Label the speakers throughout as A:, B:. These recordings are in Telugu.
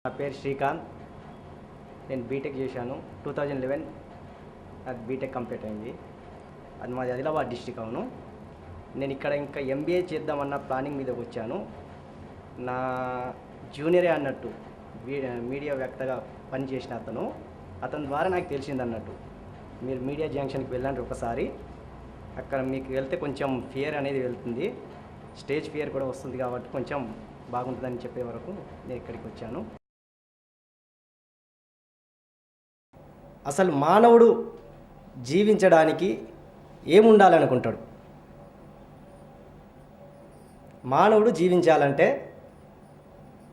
A: నా పేరు శ్రీకాంత్. నేను బీటెక్ చేశాను 2011. అది బీటెక్ కంప్లీట్ అయింది. అది మాది ఆదిలాబాద్ డిస్టిక్. అవును, నేను ఇక్కడ ఇంకా ఎంబీఏ చేద్దామన్న ప్లానింగ్ మీదకి వచ్చాను. నా జూనియరే అన్నట్టు మీడియా వ్యక్తగా పనిచేసిన అతని ద్వారా నాకు తెలిసింది అన్నట్టు. మీరు మీడియా జంక్షన్కి వెళ్ళండి ఒకసారి, అక్కడ మీకు వెళ్తే కొంచెం ఫియర్ అనేది వెళ్తుంది, స్టేజ్ ఫియర్ కూడా వస్తుంది కాబట్టి కొంచెం బాగుంటుందని చెప్పే వరకు నేను ఇక్కడికి వచ్చాను. అసలు మానవుడు జీవించడానికి ఏముండాలనుకుంటాడు? మానవుడు జీవించాలంటే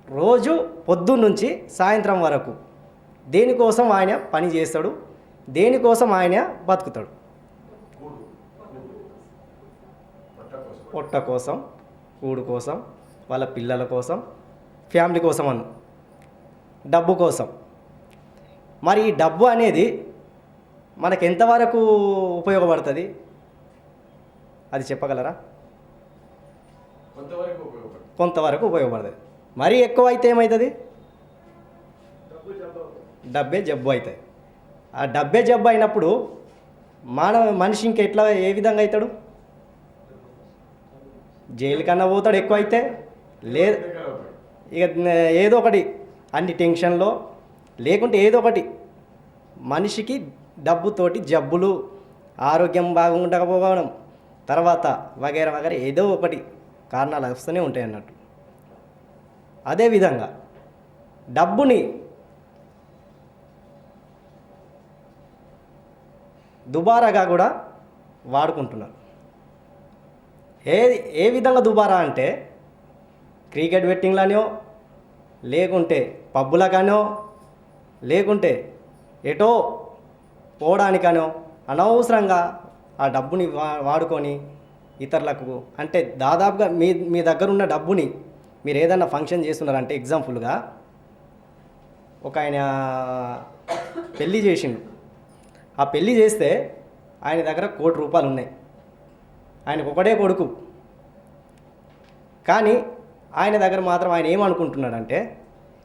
A: రోజు పొద్దున్నుంచి సాయంత్రం వరకు దేనికోసం ఆయన పని చేస్తాడు, దేనికోసం ఆయన బతుకుతాడు? పొట్ట కోసం, కూడు కోసం, వాళ్ళ పిల్లల కోసం, ఫ్యామిలీ కోసం, డబ్బు కోసం. మరి ఈ డబ్బు అనేది మనకు ఎంతవరకు ఉపయోగపడుతుంది? అది చెప్పగలరా? కొంతవరకు ఉపయోగపడుతుంది. మరీ ఎక్కువ అయితే ఏమవుతుంది? డబ్బే జబ్బు అవుతుంది. ఆ డబ్బే జబ్బు అయినప్పుడు మనిషి ఇంకెట్లా ఏ విధంగా అవుతాడు? జైలు కన్నా పోతాడు ఎక్కువ అయితే. లేదు, ఇక ఏదో ఒకటి అన్ని టెన్షన్లో లేకుంటే ఏదో ఒకటి మనిషికి డబ్బుతోటి జబ్బులు, ఆరోగ్యం బాగుండకపోవడం, తర్వాత వగేర వగేర ఏదో ఒకటి కారణాలు వస్తూనే ఉంటాయి అన్నట్టు. అదేవిధంగా డబ్బుని దుబారాగా కూడా వాడుకుంటున్నారు. ఏ విధంగా దుబారా అంటే క్రికెట్ బెట్టింగ్లనో, లేకుంటే పబ్బులకనో, లేకుంటే ఎటో పోవడానికనో అనవసరంగా ఆ డబ్బుని వాడుకొని ఇతరులకు, అంటే దాదాపుగా మీ దగ్గర ఉన్న డబ్బుని మీరు ఏదైనా ఫంక్షన్ చేస్తున్నారంటే, ఎగ్జాంపుల్గా ఒక ఆయన పెళ్ళి చేసిండు. ఆ పెళ్ళి చేస్తే ఆయన దగ్గర ₹1 కోటి ఉన్నాయి. ఆయనకు ఒకటే కొడుకు. కానీ ఆయన దగ్గర మాత్రం ఆయన ఏమనుకుంటున్నాడంటే,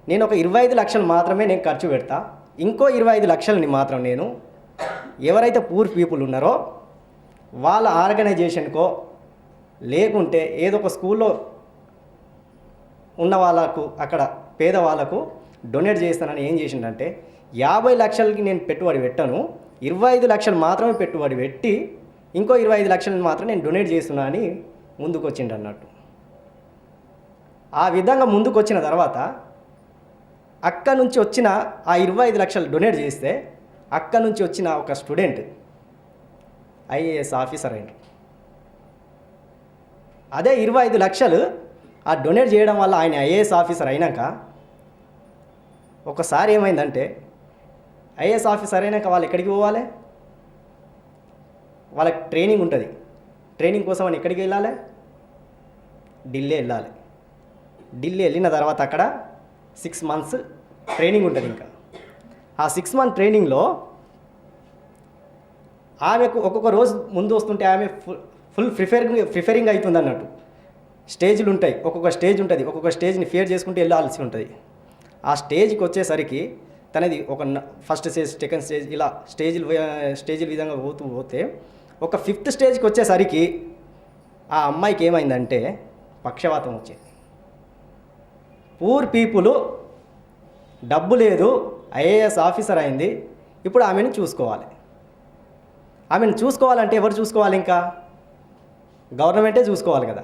A: నేను ఒక 25 లక్షలు మాత్రమే నేను ఖర్చు పెడతా, ఇంకో 25 లక్షలని మాత్రం నేను ఎవరైతే పూర్ పీపుల్ ఉన్నారో వాళ్ళ ఆర్గనైజేషన్కో, లేకుంటే ఏదో ఒక స్కూల్లో ఉన్న వాళ్ళకు, అక్కడ పేదవాళ్ళకు డొనేట్ చేస్తానని ఏం చేసిండంటే, 50 లక్షలకి నేను పెట్టుబడి పెట్టాను, 25 లక్షలు మాత్రమే పెట్టుబడి పెట్టి ఇంకో 25 లక్షలను మాత్రం నేను డొనేట్ చేస్తున్నా అని ముందుకు వచ్చిండు అన్నట్టు. ఆ విధంగా ముందుకు వచ్చిన తర్వాత అక్క నుంచి వచ్చిన ఆ 25 లక్షలు డొనేట్ చేస్తే అక్క నుంచి వచ్చిన ఒక స్టూడెంట్ ఐఏఎస్ ఆఫీసర్ అయింది. అదే 25 లక్షలు ఆ డొనేట్ చేయడం వల్ల ఆయన ఐఏఎస్ ఆఫీసర్ అయినాక ఒకసారి ఏమైందంటే, ఐఏఎస్ ఆఫీసర్ అయినాక వాళ్ళు ఎక్కడికి పోవాలి? వాళ్ళకి ట్రైనింగ్ ఉంటుంది. ట్రైనింగ్ కోసం అని ఎక్కడికి వెళ్ళాలి? ఢిల్లీ వెళ్ళాలి. ఢిల్లీ వెళ్ళిన తర్వాత అక్కడ 6 మంత్స్ ట్రైనింగ్ ఉంటుంది. ఇంకా ఆ 6 మంత్ ట్రైనింగ్లో ఆమెకు ఒక్కొక్క రోజు ముందు వస్తుంటే ఆమె ఫుల్ ప్రిఫరింగ్ అవుతుంది అన్నట్టు. స్టేజ్లు ఉంటాయి, ఒక్కొక్క స్టేజ్ ఉంటుంది, ఒక్కొక్క స్టేజ్ని ఫేర్ చేసుకుంటూ వెళ్ళాల్సి ఉంటుంది. ఆ స్టేజ్కి వచ్చేసరికి తనది ఒక ఫస్ట్ స్టేజ్, సెకండ్ స్టేజ్, ఇలా స్టేజ్ల విధంగా పోతే ఒక 5th స్టేజ్కి వచ్చేసరికి ఆ అమ్మాయికి ఏమైందంటే పక్షవాతం వచ్చేది. పూర్ పీపుల్, డబ్బు లేదు, ఐఏఎస్ ఆఫీసర్ అయింది, ఇప్పుడు ఆమెను చూసుకోవాలి. ఆమెను చూసుకోవాలంటే ఎవరు చూసుకోవాలి? ఇంకా గవర్నమెంటే చూసుకోవాలి కదా.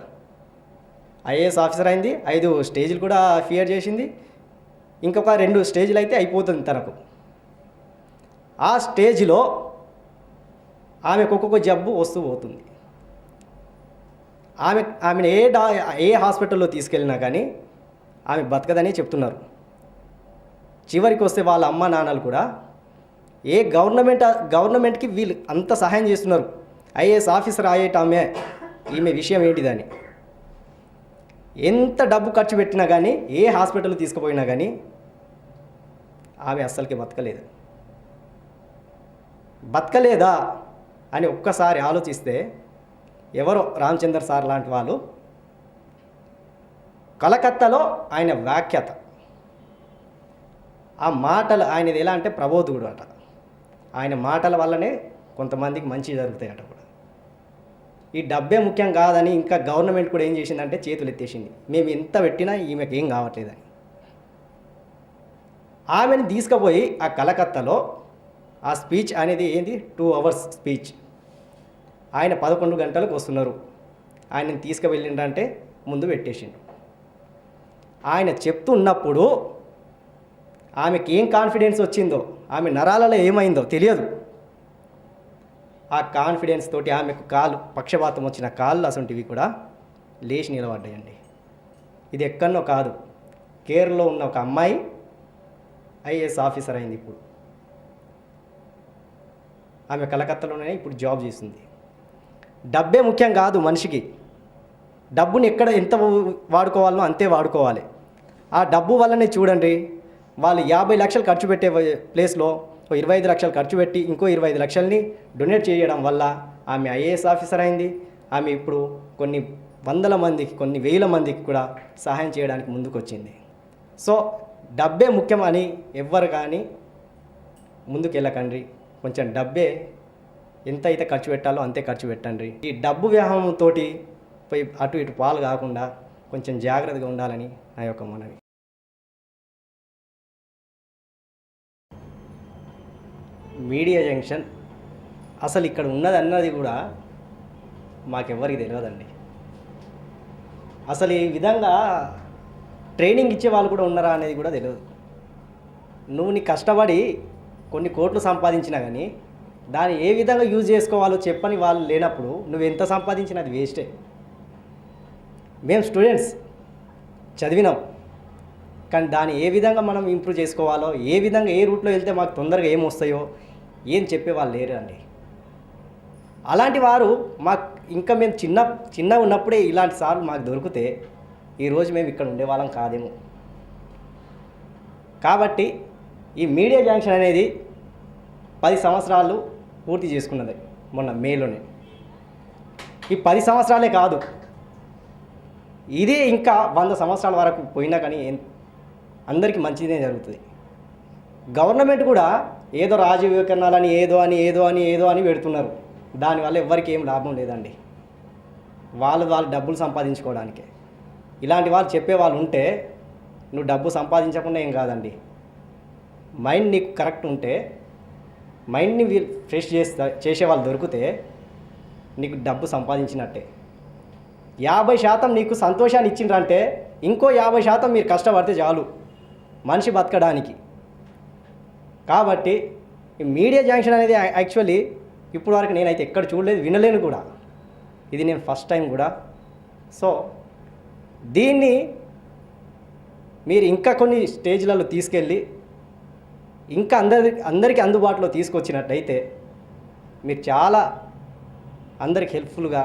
A: ఐఏఎస్ ఆఫీసర్ అయింది, 5 స్టేజ్లు కూడా ఫియర్ చేసింది, ఇంకొక 2 స్టేజ్లు అయితే అయిపోతుంది తనకు. ఆ స్టేజ్లో ఆమెకు ఒక్కొక్క జబ్బు వస్తూ పోతుంది. ఆమెను ఏ హాస్పిటల్లో తీసుకెళ్ళినా కానీ ఆమె బతకదని చెప్తున్నారు. చివరికి వస్తే వాళ్ళ అమ్మ నాన్నలు కూడా గవర్నమెంట్కి వీళ్ళు అంత సహాయం చేస్తున్నారు, ఐఏఎస్ ఆఫీసర్ అయ్యేటామె ఈమె విషయం ఏంటిదని. ఎంత డబ్బు ఖర్చు పెట్టినా కానీ, ఏ హాస్పిటల్ తీసుకుపోయినా కానీ ఆమె అస్సలకి బతకలేదా అని ఒక్కసారి ఆలోచిస్తే, ఎవరో రామచంద్ర సార్ లాంటి వాళ్ళు కలకత్తాలో ఆయన వ్యాఖ్యాత ఆ మాటలు ఆయనది ఎలా అంటే ప్రబోధకుడు అట. ఆయన మాటల వల్లనే కొంతమందికి మంచి జరుగుతాయట కూడా. ఈ డబ్బే ముఖ్యం కాదని ఇంకా గవర్నమెంట్ కూడా ఏం చేసిందంటే చేతులు ఎత్తేసింది. మేము ఎంత పెట్టినా ఈమెకి ఏం కావట్లేదని. ఆమెను తీసుకుపోయి ఆ కలకత్తాలో ఆ స్పీచ్ అనేది ఏంది 2 అవర్స్ స్పీచ్. ఆయన 11 గంటలకు వస్తున్నారు. ఆయనని తీసుకువెళ్ళిండంటే ముందు పెట్టేసిండు. ఆయన చెప్తున్నప్పుడు ఆమెకి ఏం కాన్ఫిడెన్స్ వచ్చిందో, ఆమె నరాలలో ఏమైందో తెలియదు. ఆ కాన్ఫిడెన్స్ తోటి ఆమెకు పక్షపాతం వచ్చిన కాళ్ళు అసంటివి కూడా లేచి నిలబడ్డాయండి. ఇది ఎక్కడనో కాదు, కేరళలో ఉన్న ఒక అమ్మాయి ఐఏఎస్ ఆఫీసర్ అయింది. ఇప్పుడు ఆమె కలకత్తాలోనే ఇప్పుడు జాబ్ చేస్తుంది. డబ్బే ముఖ్యం కాదు మనిషికి. డబ్బుని ఎక్కడ ఎంత వాడుకోవాలో అంతే వాడుకోవాలి. ఆ డబ్బు వల్లనే చూడండి, వాళ్ళు 50 లక్షలు ఖర్చు పెట్టే ప్లేస్లో 25 లక్షలు ఖర్చు పెట్టి ఇంకో 25 లక్షల్ని డొనేట్ చేయడం వల్ల ఆమె ఐఏఎస్ ఆఫీసర్ అయింది. ఆమె ఇప్పుడు కొన్ని వందల మందికి, కొన్ని వేల మందికి కూడా సహాయం చేయడానికి ముందుకు వచ్చింది. సో డబ్బే ముఖ్యం అని ఎవ్వరు కానీ ముందుకు వెళ్ళకండి. కొంచెం డబ్బే ఎంత అయితే ఖర్చు పెట్టాలో అంతే ఖర్చు పెట్టండి. ఈ డబ్బు వ్యామోహంతో పోయి అటు ఇటు పాలు కాకుండా కొంచెం జాగ్రత్తగా ఉండాలని నా యొక్క మనవి. మీడియా జంక్షన్ అసలు ఇక్కడ ఉన్నది అన్నది కూడా మాకెవ్వరికి తెలియదండి. అసలు ఈ విధంగా ట్రైనింగ్ ఇచ్చే వాళ్ళు కూడా ఉన్నారా అనేది కూడా తెలియదు. నువ్వు నీ కష్టపడి కొన్ని కోట్లు సంపాదించినా కానీ దాన్ని ఏ విధంగా యూజ్ చేసుకోవాలో చెప్పని వాళ్ళు లేనప్పుడు నువ్వు ఎంత సంపాదించినా అది వేస్టే. మేము స్టూడెంట్స్ చదివినాం, కానీ దాన్ని ఏ విధంగా మనం ఇంప్రూవ్ చేసుకోవాలో, ఏ విధంగా ఏ రూట్లో వెళ్తే మాకు తొందరగా ఏం వస్తాయో ఏం చెప్పేవాళ్ళు లేరు అండి. అలాంటి వారు మాకు ఇంకా మేము చిన్నగా ఉన్నప్పుడే ఇలాంటి సార్లు మాకు దొరికితే ఈరోజు మేము ఇక్కడ ఉండేవాళ్ళం కాదేమో. కాబట్టి ఈ మీడియా జంక్షన్ అనేది 10 సంవత్సరాలు పూర్తి చేసుకున్నది మొన్న మేలోనే. ఈ 10 సంవత్సరాలే కాదు, ఇదే ఇంకా 100 సంవత్సరాల వరకు పోయినా కానీ అందరికీ మంచిదే జరుగుతుంది. గవర్నమెంట్ కూడా ఏదో రాజీవీకరణాలని ఏదో అని పెడుతున్నారు. దానివల్ల ఎవ్వరికి ఏం లాభం లేదండి. వాళ్ళు డబ్బులు సంపాదించుకోవడానికే. ఇలాంటి వాళ్ళు చెప్పేవాళ్ళు ఉంటే నువ్వు డబ్బు సంపాదించకుండా ఏం కాదండి. మైండ్ నీకు కరెక్ట్ ఉంటే, మైండ్ని ఫ్రెష్ చేసేవాళ్ళు దొరికితే నీకు డబ్బు సంపాదించినట్టే. 50% నీకు సంతోషాన్ని ఇచ్చిండ్రంటే ఇంకో 50% మీరు కష్టపడితే చాలు మనిషి బతకడానికి. కాబట్టి ఈ మీడియా జంక్షన్ అనేది యాక్చువల్లీ ఇప్పుడు వరకు నేనైతే ఎక్కడ చూడలేదు, వినలేను కూడా. ఇది నేను ఫస్ట్ టైం కూడా. సో దీన్ని మీరు ఇంకా కొన్ని స్టేజ్లలో తీసుకెళ్ళి ఇంకా అందరికీ అందుబాటులో తీసుకొచ్చినట్టయితే మీరు చాలా అందరికి హెల్ప్ఫుల్గా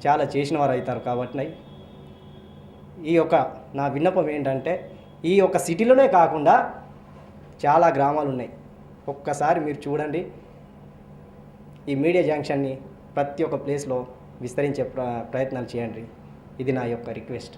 A: చాలా చేసిన వారు అవుతారు. కాబట్టి ఈ యొక్క నా విన్నపం ఏంటంటే, ఈ యొక్క సిటీలోనే కాకుండా చాలా గ్రామాలు ఉన్నాయి. ఒక్కసారి మీరు చూడండి, ఈ మీడియా జంక్షన్ని ప్రతి ఒక్క ప్లేస్లో విస్తరించే ప్రయత్నాలు చేయండి. ఇది నా యొక్క రిక్వెస్ట్.